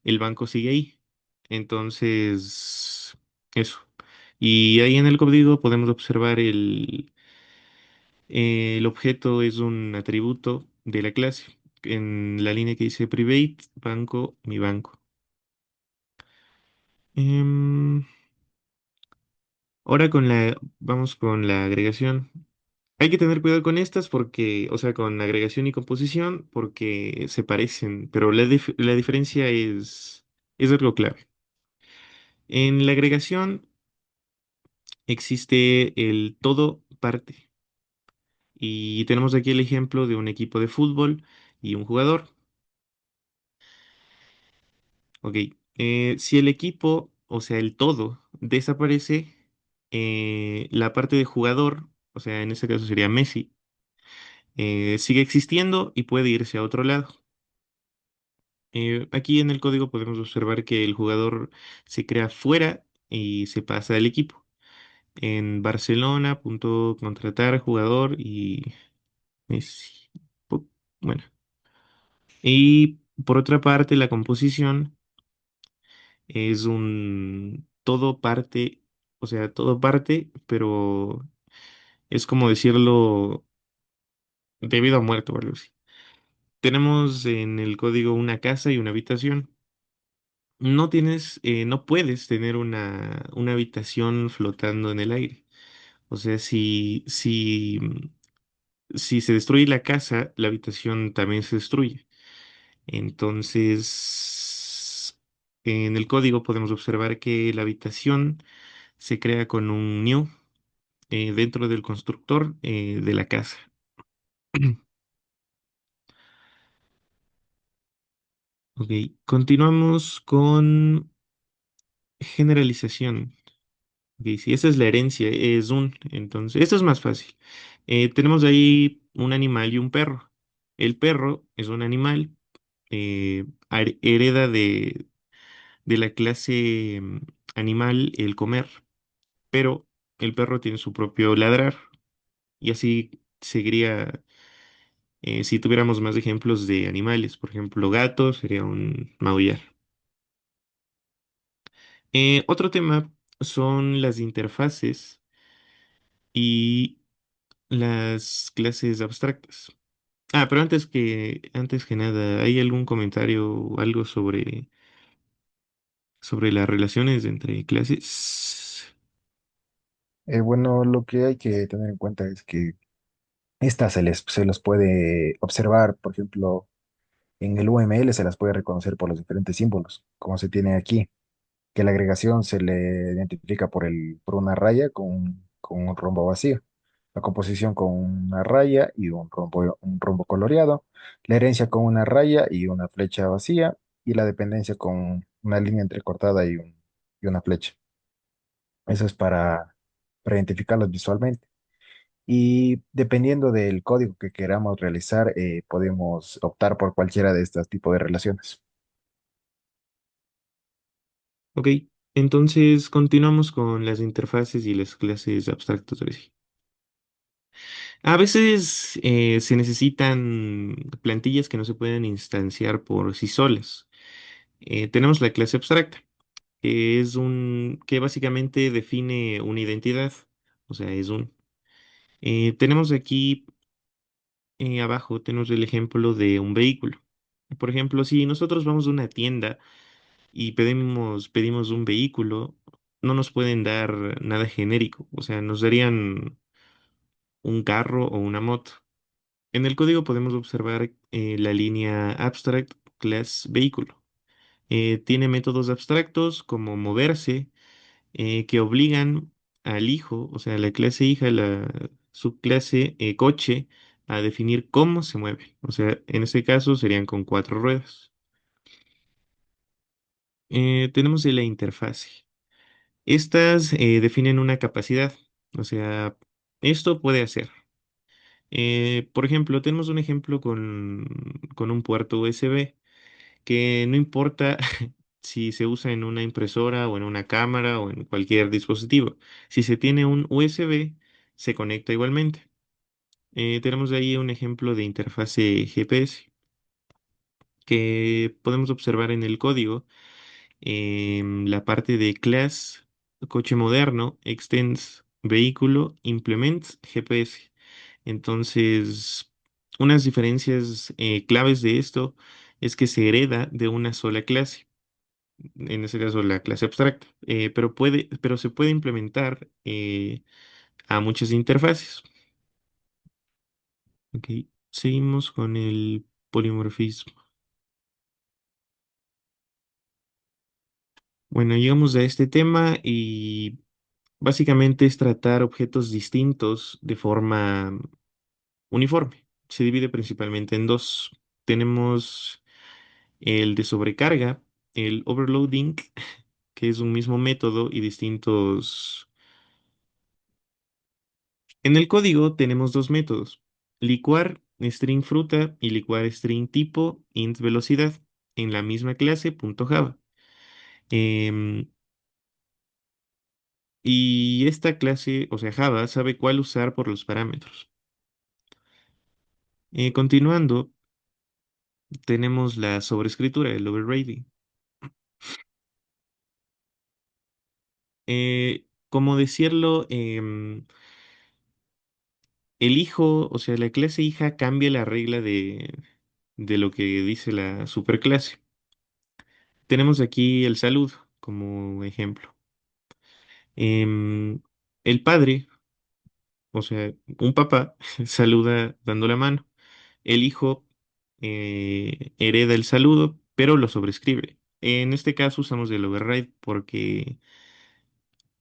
el banco sigue ahí. Entonces, eso. Y ahí en el código podemos observar el objeto es un atributo de la clase, en la línea que dice private, banco, mi banco. Em, Ahora vamos con la agregación. Hay que tener cuidado con estas porque, o sea, con agregación y composición, porque se parecen, pero la diferencia es algo clave. En la agregación existe el todo parte y tenemos aquí el ejemplo de un equipo de fútbol y un jugador. Ok, si el equipo, o sea, el todo, desaparece, la parte de jugador, o sea, en este caso sería Messi, sigue existiendo y puede irse a otro lado. Aquí en el código podemos observar que el jugador se crea fuera y se pasa al equipo. En Barcelona, punto contratar jugador y Messi. Pu- Bueno, y por otra parte, la composición es un todo parte, o sea, todo parte, pero es como decirlo debido a muerto o algo así. Tenemos en el código una casa y una habitación. No puedes tener una habitación flotando en el aire. O sea, si se destruye la casa, la habitación también se destruye. Entonces, en el código podemos observar que la habitación se crea con un new dentro del constructor de la casa. Ok, continuamos con generalización. Ok, si esa es la herencia, es un. Entonces, esto es más fácil. Tenemos ahí un animal y un perro. El perro es un animal, hereda de la clase animal el comer, pero el perro tiene su propio ladrar y así seguiría si tuviéramos más ejemplos de animales. Por ejemplo, gato sería un maullar. Otro tema son las interfaces y las clases abstractas. Ah, pero antes que nada, ¿hay algún comentario o algo sobre las relaciones entre clases? Bueno, lo que hay que tener en cuenta es que estas se los puede observar, por ejemplo, en el UML se las puede reconocer por los diferentes símbolos, como se tiene aquí, que la agregación se le identifica por una raya con un rombo vacío, la composición con una raya y un rombo coloreado, la herencia con una raya y una flecha vacía, y la dependencia con una línea entrecortada y una flecha. Eso es para identificarlos visualmente. Y dependiendo del código que queramos realizar, podemos optar por cualquiera de estos tipos de relaciones. Ok, entonces continuamos con las interfaces y las clases abstractas de sí. A veces se necesitan plantillas que no se pueden instanciar por sí solas. Tenemos la clase abstracta, que básicamente define una identidad, o sea, tenemos aquí abajo, tenemos el ejemplo de un vehículo. Por ejemplo, si nosotros vamos a una tienda y pedimos un vehículo, no nos pueden dar nada genérico, o sea, nos darían un carro o una moto. En el código podemos observar la línea abstract class vehículo. Tiene métodos abstractos como moverse, que obligan al hijo, o sea, la clase hija, la subclase coche, a definir cómo se mueve. O sea, en este caso serían con cuatro ruedas. Tenemos la interfase. Estas definen una capacidad, o sea, esto puede hacer. Por ejemplo, tenemos un ejemplo con un puerto USB que no importa si se usa en una impresora o en una cámara o en cualquier dispositivo. Si se tiene un USB, se conecta igualmente. Tenemos ahí un ejemplo de interfase GPS que podemos observar en el código. La parte de class, coche moderno, extends vehículo, implements GPS. Entonces, unas diferencias claves de esto es que se hereda de una sola clase, en este caso la clase abstracta, pero se puede implementar a muchas interfaces. Ok, seguimos con el polimorfismo. Bueno, llegamos a este tema y básicamente es tratar objetos distintos de forma uniforme. Se divide principalmente en dos. Tenemos el de sobrecarga, el overloading, que es un mismo método y distintos. En el código tenemos dos métodos: licuar string fruta y licuar string tipo int velocidad en la misma clase .java. Em, y esta clase, o sea, Java, sabe cuál usar por los parámetros. Continuando, tenemos la sobrescritura, el overriding. Como decirlo, el hijo, o sea, la clase hija cambia la regla de lo que dice la superclase. Tenemos aquí el saludo como ejemplo. Em, el padre, o sea, un papá, saluda dando la mano. El hijo hereda el saludo, pero lo sobrescribe. En este caso usamos el override porque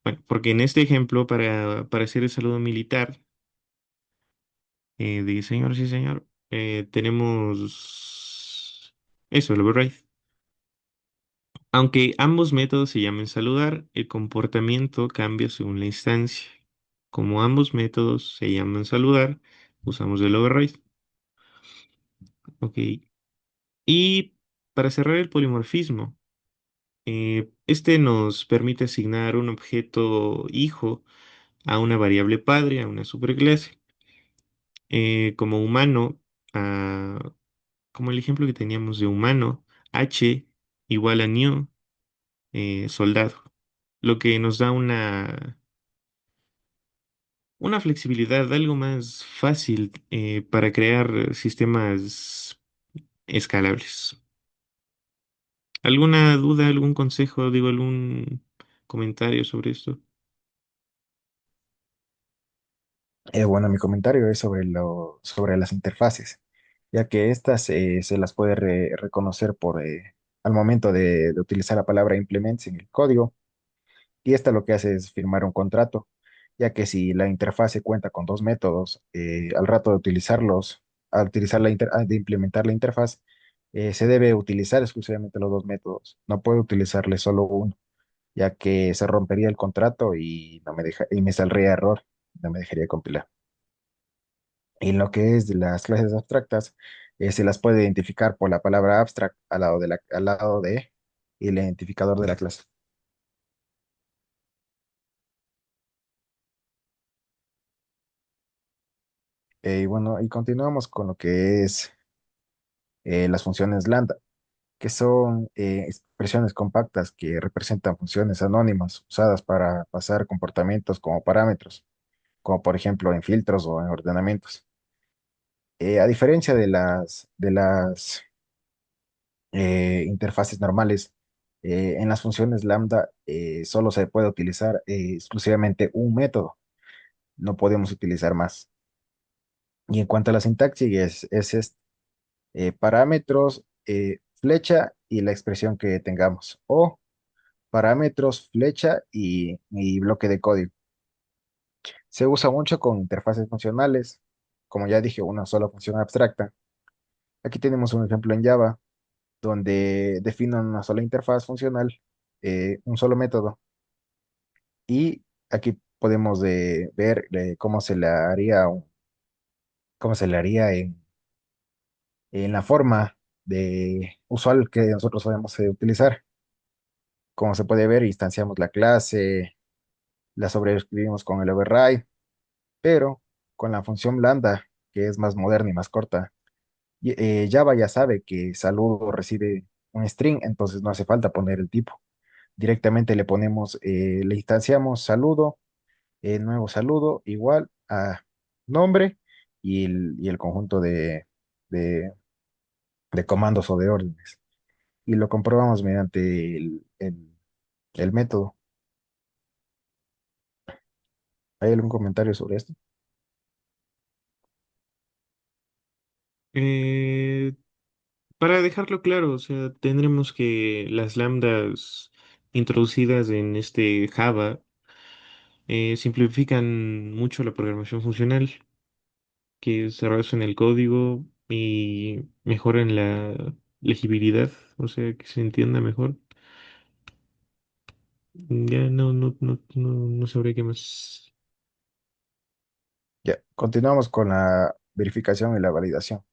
en este ejemplo, para hacer el saludo militar, de señor, sí señor, tenemos eso, el override. Aunque ambos métodos se llamen saludar, el comportamiento cambia según la instancia. Como ambos métodos se llaman saludar, usamos el override. Ok. Y para cerrar el polimorfismo, Este nos permite asignar un objeto hijo a una variable padre, a una superclase. Como humano, a- como el ejemplo que teníamos de humano, h igual a new soldado, lo que nos da una flexibilidad algo más fácil para crear sistemas escalables. ¿Alguna duda, algún consejo, digo, algún comentario sobre esto? Bueno, mi comentario es sobre sobre las interfaces, ya que estas se las puede reconocer al momento de utilizar la palabra implements en el código, y esta lo que hace es firmar un contrato, ya que si la interfase cuenta con dos métodos, al rato de utilizarlos, al utilizar de implementar la interfaz, se debe utilizar exclusivamente los dos métodos, no puede utilizarle solo uno, ya que se rompería el contrato y y me saldría error, no me dejaría compilar. Y lo que es de las clases abstractas, se las puede identificar por la palabra abstract al lado de el identificador de la clase. Y bueno, y continuamos con lo que es las funciones lambda, que son expresiones compactas que representan funciones anónimas usadas para pasar comportamientos como parámetros, como por ejemplo en filtros o en ordenamientos. A diferencia de las interfaces normales, en las funciones lambda solo se puede utilizar exclusivamente un método, no podemos utilizar más. Y en cuanto a la sintaxis, parámetros, flecha y la expresión que tengamos, o parámetros, flecha y bloque de código. Se usa mucho con interfaces funcionales, como ya dije, una sola función abstracta. Aquí tenemos un ejemplo en Java, donde defino una sola interfaz funcional, un solo método, y aquí podemos ver cómo se le haría, cómo se le haría en la forma de usual que nosotros podemos utilizar. Como se puede ver, instanciamos la clase, la sobreescribimos con el override, pero con la función lambda, que es más moderna y más corta. Java ya sabe que saludo recibe un string, entonces no hace falta poner el tipo. Directamente le instanciamos saludo, nuevo saludo, igual a nombre y el conjunto de, de comandos o de órdenes. Y lo comprobamos mediante el método. ¿Hay algún comentario sobre esto? Eh, para dejarlo claro, o sea, tendremos que las lambdas introducidas en este Java simplifican mucho la programación funcional, que se basa en el código y mejoran la legibilidad, o sea, que se entienda mejor. Ya no sabré qué más. Ya, continuamos con la verificación y la validación.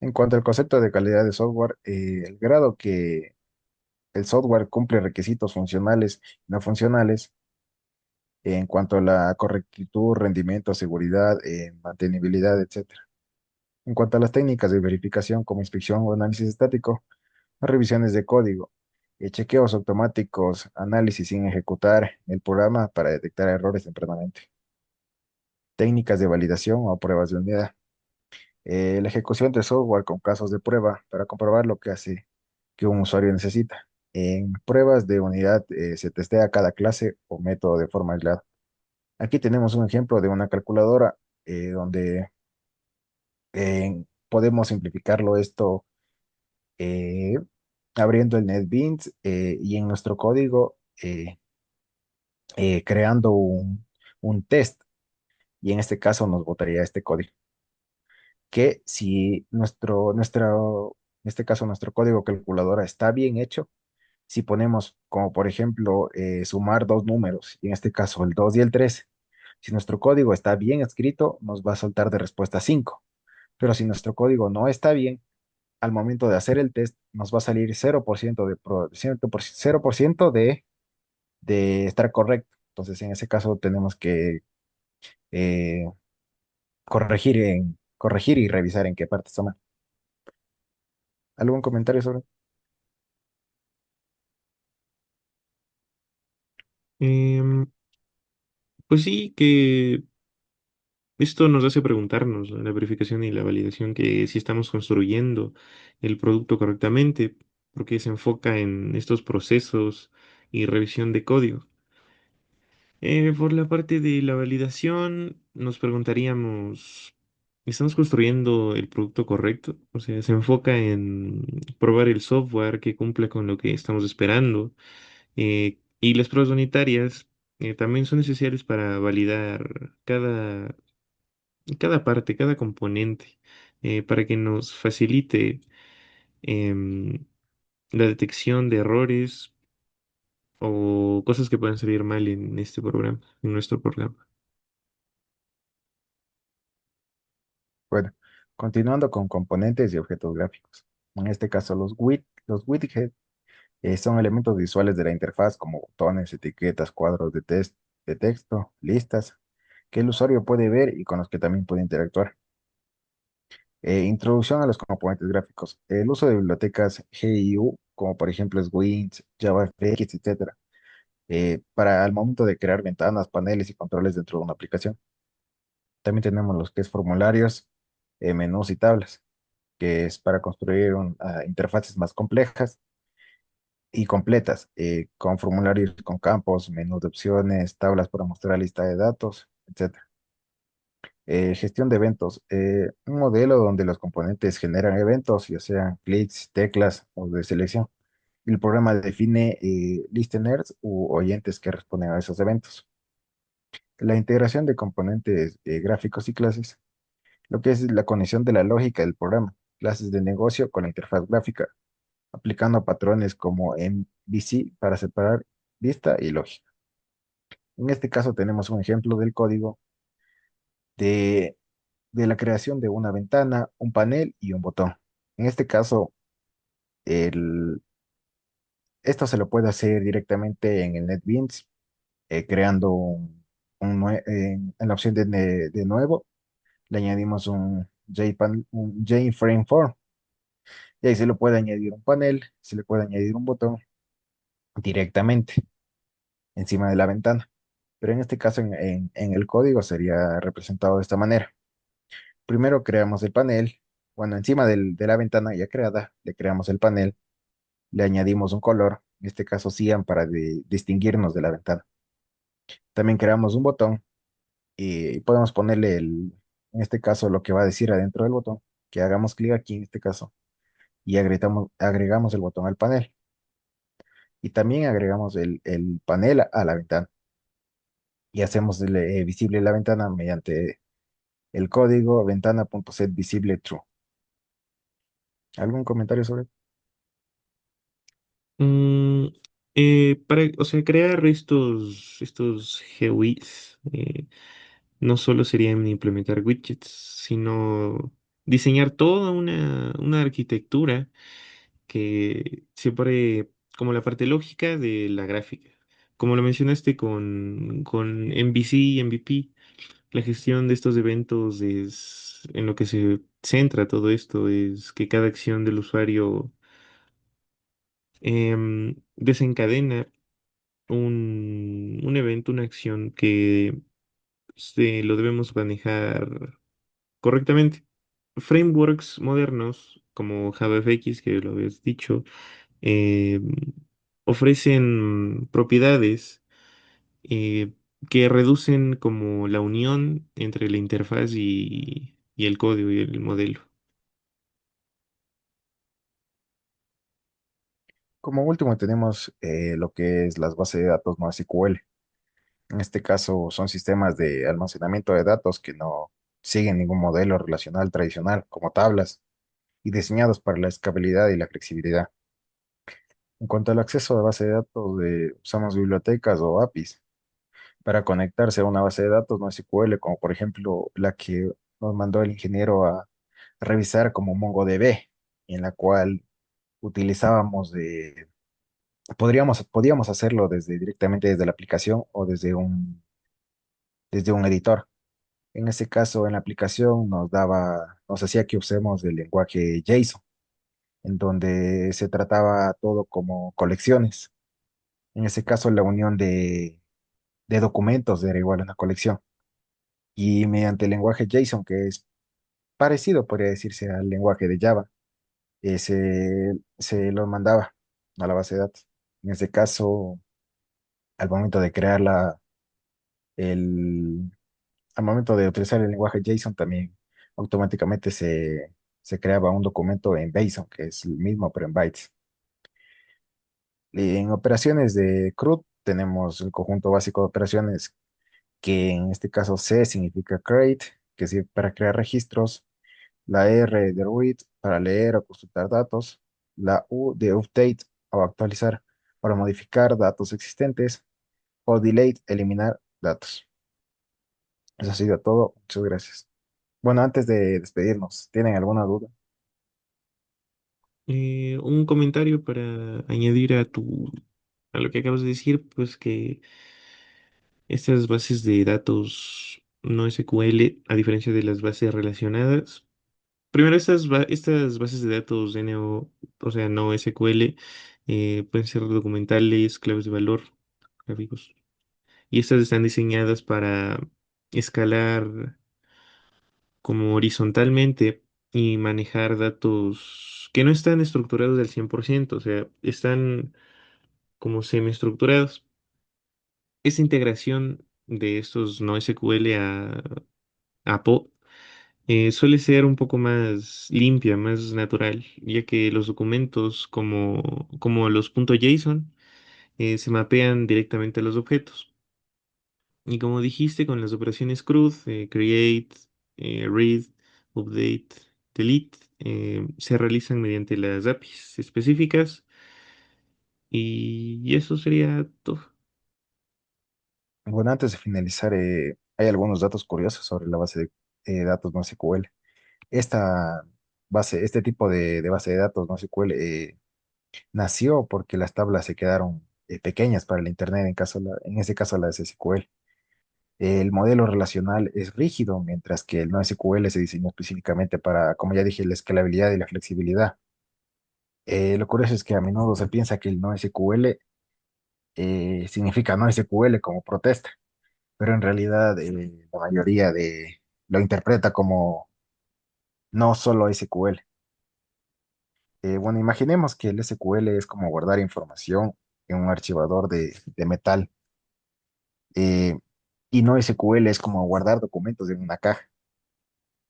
En cuanto al concepto de calidad de software, el grado que el software cumple requisitos funcionales y no funcionales, en cuanto a la correctitud, rendimiento, seguridad, mantenibilidad, etcétera. En cuanto a las técnicas de verificación como inspección o análisis estático, revisiones de código, chequeos automáticos, análisis sin ejecutar el programa para detectar errores tempranamente. Técnicas de validación o pruebas de unidad. La ejecución de software con casos de prueba para comprobar lo que hace que un usuario necesita. En pruebas de unidad se testea cada clase o método de forma aislada. Aquí tenemos un ejemplo de una calculadora donde podemos simplificarlo esto eh, abriendo el NetBeans y en nuestro código creando un test, y en este caso nos botaría este código, que si en este caso nuestro código calculadora está bien hecho, si ponemos como por ejemplo sumar dos números, y en este caso el 2 y el 3, si nuestro código está bien escrito, nos va a soltar de respuesta 5, pero si nuestro código no está bien, al momento de hacer el test nos va a salir 0% cero por ciento de estar correcto. Entonces, en ese caso tenemos que eh, corregir y revisar en qué parte está mal. ¿Algún comentario sobre? Em, pues sí, que esto nos hace preguntarnos, ¿no? La verificación y la validación, que si estamos construyendo el producto correctamente, porque se enfoca en estos procesos y revisión de código. Por la parte de la validación, nos preguntaríamos, ¿estamos construyendo el producto correcto? O sea, se enfoca en probar el software que cumple con lo que estamos esperando. Y las pruebas unitarias también son necesarias para validar cada parte, cada componente, para que nos facilite em, la detección de errores o cosas que puedan salir mal en este programa, en nuestro programa. Bueno, continuando con componentes y objetos gráficos. En este caso, los widgets son elementos visuales de la interfaz como botones, etiquetas, cuadros de texto, listas, que el usuario puede ver y con los que también puede interactuar. Introducción a los componentes gráficos. El uso de bibliotecas GIU, como por ejemplo Swing, JavaFX, etcétera, para el momento de crear ventanas, paneles y controles dentro de una aplicación. También tenemos los que es formularios, menús y tablas, que es para construir interfaces más complejas y completas, con formularios con campos, menús de opciones, tablas para mostrar lista de datos, etcétera. Gestión de eventos. Un modelo donde los componentes generan eventos, ya sean clics, teclas o de selección. Y el programa define listeners u oyentes que responden a esos eventos. La integración de componentes gráficos y clases. Lo que es la conexión de la lógica del programa. Clases de negocio con la interfaz gráfica, aplicando patrones como MVC para separar vista y lógica. En este caso tenemos un ejemplo del código de la creación de una ventana, un panel y un botón. En este caso, el, esto se lo puede hacer directamente en el NetBeans, creando en la opción de nuevo, le añadimos un JFrame form, y ahí se le puede añadir un panel, se le puede añadir un botón directamente encima de la ventana. Pero en este caso, en el código sería representado de esta manera. Primero creamos el panel, bueno, encima de la ventana ya creada, le creamos el panel, le añadimos un color, en este caso cian para distinguirnos de la ventana. También creamos un botón y podemos ponerle en este caso lo que va a decir adentro del botón, que hagamos clic aquí en este caso y agregamos el botón al panel. Y también agregamos el panel a la ventana y hacemos visible la ventana mediante el código ventana.setVisibleTrue. ¿Algún comentario sobre? Mm, o sea, crear estos GUIs no solo sería implementar widgets, sino diseñar toda una arquitectura que separe como la parte lógica de la gráfica. Como lo mencionaste con MVC y MVP, la gestión de estos eventos es en lo que se centra todo esto, es que cada acción del usuario desencadena un evento, una acción que lo debemos manejar correctamente. Frameworks modernos como JavaFX, que lo habías dicho, em, ofrecen propiedades eh, que reducen como la unión entre la interfaz y el código y el modelo. Como último tenemos lo que es las bases de datos NoSQL. En este caso son sistemas de almacenamiento de datos que no siguen ningún modelo relacional tradicional, como tablas, y diseñados para la escalabilidad y la flexibilidad. En cuanto al acceso a base de datos, usamos bibliotecas o APIs para conectarse a una base de datos NoSQL, como por ejemplo la que nos mandó el ingeniero a revisar como MongoDB. en la cual utilizábamos podíamos hacerlo directamente desde la aplicación o desde un editor. En ese caso, en la aplicación nos hacía que usemos el lenguaje JSON, en donde se trataba todo como colecciones. En ese caso, la unión de documentos era igual a una colección. Y mediante el lenguaje JSON, que es parecido, podría decirse, al lenguaje de Java, se lo mandaba a la base de datos. En ese caso, al momento de el, al momento de utilizar el lenguaje JSON, también automáticamente se creaba un documento en JSON, que es el mismo, pero en bytes. Y en operaciones de CRUD tenemos el conjunto básico de operaciones, que en este caso C significa create, que sirve para crear registros, la R de read para leer o consultar datos, la U de update o actualizar para modificar datos existentes, o delete, eliminar datos. Eso ha sido todo. Muchas gracias. Bueno, antes de despedirnos, ¿tienen alguna duda? Un comentario para añadir a lo que acabas de decir, pues que estas bases de datos no SQL, a diferencia de las bases relacionadas, primero estas bases de datos o sea, no SQL, pueden ser documentales, claves de valor, gráficos, y estas están diseñadas para escalar como horizontalmente y manejar datos que no están estructurados al 100%, o sea, están como semiestructurados. Esa integración de estos no SQL a PO suele ser un poco más limpia, más natural, ya que los documentos como los .json se mapean directamente a los objetos. Y como dijiste, con las operaciones CRUD, create, read, update, delete, se realizan mediante las APIs específicas y eso sería todo. Bueno, antes de finalizar, hay algunos datos curiosos sobre la base de datos NoSQL. Esta este tipo de base de datos NoSQL nació porque las tablas se quedaron pequeñas para el Internet, en ese caso las SQL. El modelo relacional es rígido, mientras que el NoSQL se diseñó específicamente para, como ya dije, la escalabilidad y la flexibilidad. Lo curioso es que a menudo se piensa que el NoSQL significa NoSQL como protesta, pero en realidad la mayoría lo interpreta como no solo SQL. Bueno, imaginemos que el SQL es como guardar información en un archivador de metal, eh, y no SQL es como guardar documentos en una caja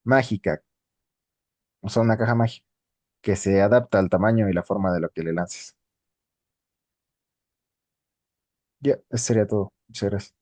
mágica, o sea, una caja mágica que se adapta al tamaño y la forma de lo que le lances. Ya, eso sería todo. Muchas gracias.